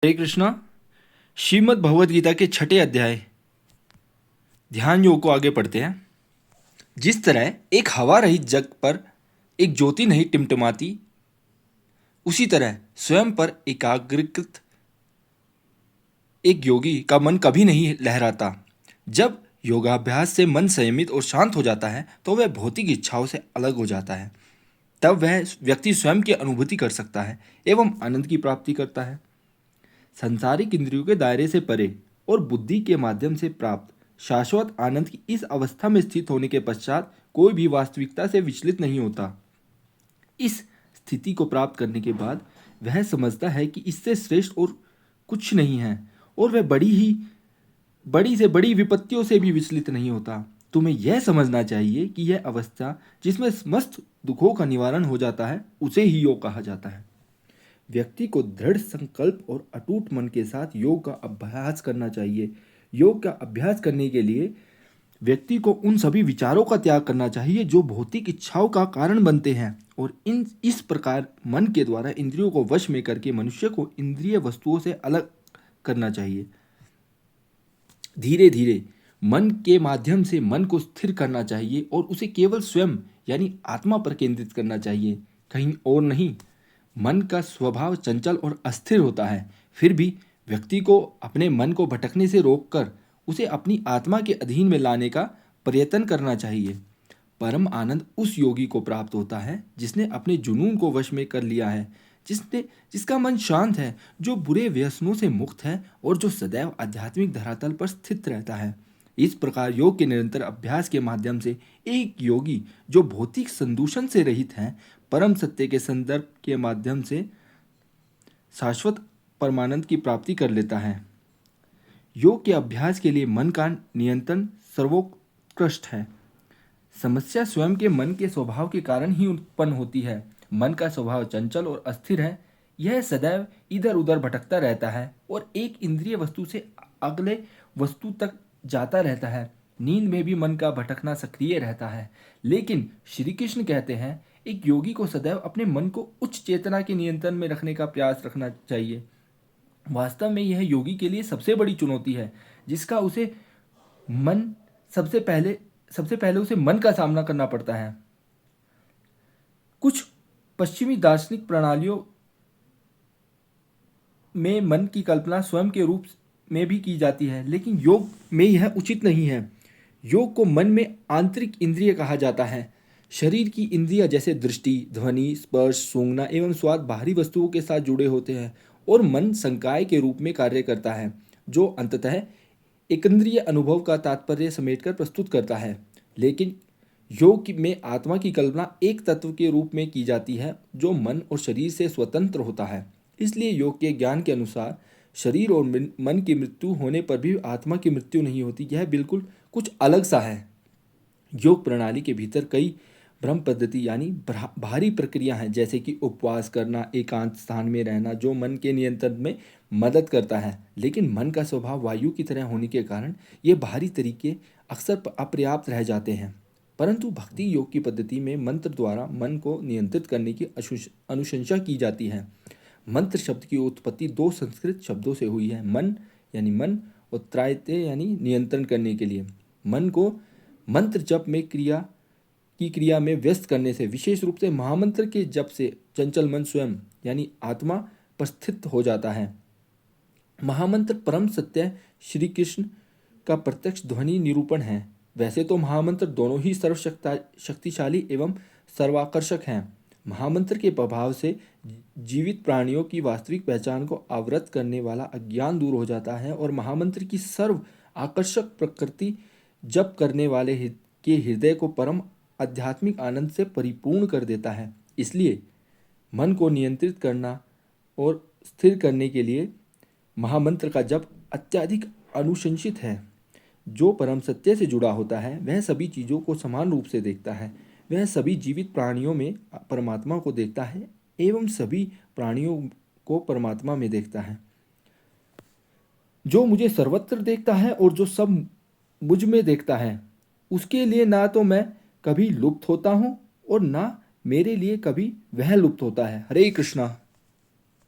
हरे कृष्णा। श्रीमद् भगवद गीता के छठे अध्याय ध्यान योग को आगे पढ़ते हैं। जिस तरह एक हवा रहित जग पर एक ज्योति नहीं टिमटिमाती, उसी तरह स्वयं पर एकाग्रकृत एक योगी का मन कभी नहीं लहराता। जब योगाभ्यास से मन संयमित और शांत हो जाता है तो वह भौतिक इच्छाओं से अलग हो जाता है। तब वह व्यक्ति स्वयं की अनुभूति कर सकता है एवं आनंद की प्राप्ति करता है। संसारिक इंद्रियों के दायरे से परे और बुद्धि के माध्यम से प्राप्त शाश्वत आनंद की इस अवस्था में स्थित होने के पश्चात कोई भी वास्तविकता से विचलित नहीं होता। इस स्थिति को प्राप्त करने के बाद वह समझता है कि इससे श्रेष्ठ और कुछ नहीं है और वह बड़ी से बड़ी विपत्तियों से भी विचलित नहीं होता। तुम्हें यह समझना चाहिए कि यह अवस्था जिसमें समस्त दुखों का निवारण हो जाता है उसे ही योग कहा जाता है। व्यक्ति को दृढ़ संकल्प और अटूट मन के साथ योग का अभ्यास करना चाहिए। योग का अभ्यास करने के लिए व्यक्ति को उन सभी विचारों का त्याग करना चाहिए जो भौतिक इच्छाओं का कारण बनते हैं और इस प्रकार मन के द्वारा इंद्रियों को वश में करके मनुष्य को इंद्रिय वस्तुओं से अलग करना चाहिए। धीरे धीरे मन के माध्यम से मन को स्थिर करना चाहिए और उसे केवल स्वयं यानी आत्मा पर केंद्रित करना चाहिए, कहीं और नहीं। मन का स्वभाव चंचल और अस्थिर होता है, फिर भी व्यक्ति को अपने मन को भटकने से रोककर उसे अपनी आत्मा के अधीन में लाने का प्रयत्न करना चाहिए। परम आनंद उस योगी को प्राप्त होता है जिसने अपने जुनून को वश में कर लिया है, जिसका मन शांत है, जो बुरे व्यसनों से मुक्त है और जो सदैव आध्यात्मिक धरातल पर स्थित रहता है। इस प्रकार योग के निरंतर अभ्यास के माध्यम से एक योगी जो भौतिक संदूषण से रहित है, परम सत्य के संदर्भ के माध्यम से शाश्वत परमानंद की प्राप्ति कर लेता है। योग के अभ्यास के लिए मन का नियंत्रण सर्वोत्कृष्ट है। समस्या स्वयं के मन के स्वभाव के कारण ही उत्पन्न होती है। मन का स्वभाव चंचल और अस्थिर है। यह सदैव इधर उधर भटकता रहता है और एक इंद्रिय वस्तु से अगले वस्तु तक जाता रहता है। नींद में भी मन का भटकना सक्रिय रहता है। लेकिन श्री कृष्ण कहते हैं, एक योगी को सदैव अपने मन को उच्च चेतना के नियंत्रण में रखने का प्रयास रखना चाहिए। वास्तव में यह योगी के लिए सबसे बड़ी चुनौती है, जिसका उसे मन सबसे पहले उसे मन का सामना करना पड़ता है। कुछ पश्चिमी दार्शनिक प्रणालियों में मन की कल्पना स्वयं के रूप में भी की जाती है, लेकिन योग में यह उचित नहीं है। योग को मन में आंतरिक इंद्रिय कहा जाता है। शरीर की इंद्रियां जैसे दृष्टि, ध्वनि, स्पर्श, सूंघना एवं स्वाद बाहरी वस्तुओं के साथ जुड़े होते हैं और मन संकाय के रूप में कार्य करता है, जो अंततः एकंद्रिय अनुभव का तात्पर्य समेटकर प्रस्तुत करता है। लेकिन योग में आत्मा की कल्पना एक तत्व के रूप में की जाती है जो मन और शरीर से स्वतंत्र होता है। इसलिए योग के ज्ञान के अनुसार शरीर और मन की मृत्यु होने पर भी आत्मा की मृत्यु नहीं होती। यह बिल्कुल कुछ अलग सा है। योग प्रणाली के भीतर कई ब्रह्म पद्धति यानी बाहरी प्रक्रिया हैं, जैसे कि उपवास करना, एकांत स्थान में रहना, जो मन के नियंत्रण में मदद करता है। लेकिन मन का स्वभाव वायु की तरह होने के कारण ये बाहरी तरीके अक्सर अपर्याप्त रह जाते हैं। परंतु भक्ति योग की पद्धति में मंत्र द्वारा मन को नियंत्रित करने की अनुशंसा की जाती है। मंत्र शब्द की उत्पत्ति दो संस्कृत शब्दों से हुई है, मन यानी मन और त्रायते यानी नियंत्रण करने के लिए। मन को मंत्र जप में क्रिया में व्यस्त करने से, विशेष रूप से महामंत्र के जप से, चंचल मन स्वयं यानी आत्मा पर स्थित हो जाता है। महामंत्र परम सत्य श्री कृष्ण का प्रत्यक्ष ध्वनि निरूपण है। वैसे तो महामंत्र दोनों ही सर्वशक्तिशाली एवं सर्वाकर्षक हैं। महामंत्र के प्रभाव से जीवित प्राणियों की वास्तविक पहचान को आवृत करने वाला अज्ञान दूर हो जाता है और महामंत्र की सर्व आकर्षक प्रकृति जप करने वाले के हृदय को परम आध्यात्मिक आनंद से परिपूर्ण कर देता है। इसलिए मन को नियंत्रित करना और स्थिर करने के लिए महामंत्र का जप अत्यधिक अनुशंसित है। जो परम सत्य से जुड़ा होता है वह सभी चीज़ों को समान रूप से देखता है। वह सभी जीवित प्राणियों में परमात्मा को देखता है एवं सभी प्राणियों को परमात्मा में देखता है। जो मुझे सर्वत्र देखता है और जो सब मुझ में देखता है, उसके लिए ना तो मैं कभी लुप्त होता हूँ और ना मेरे लिए कभी वह लुप्त होता है। हरे कृष्णा।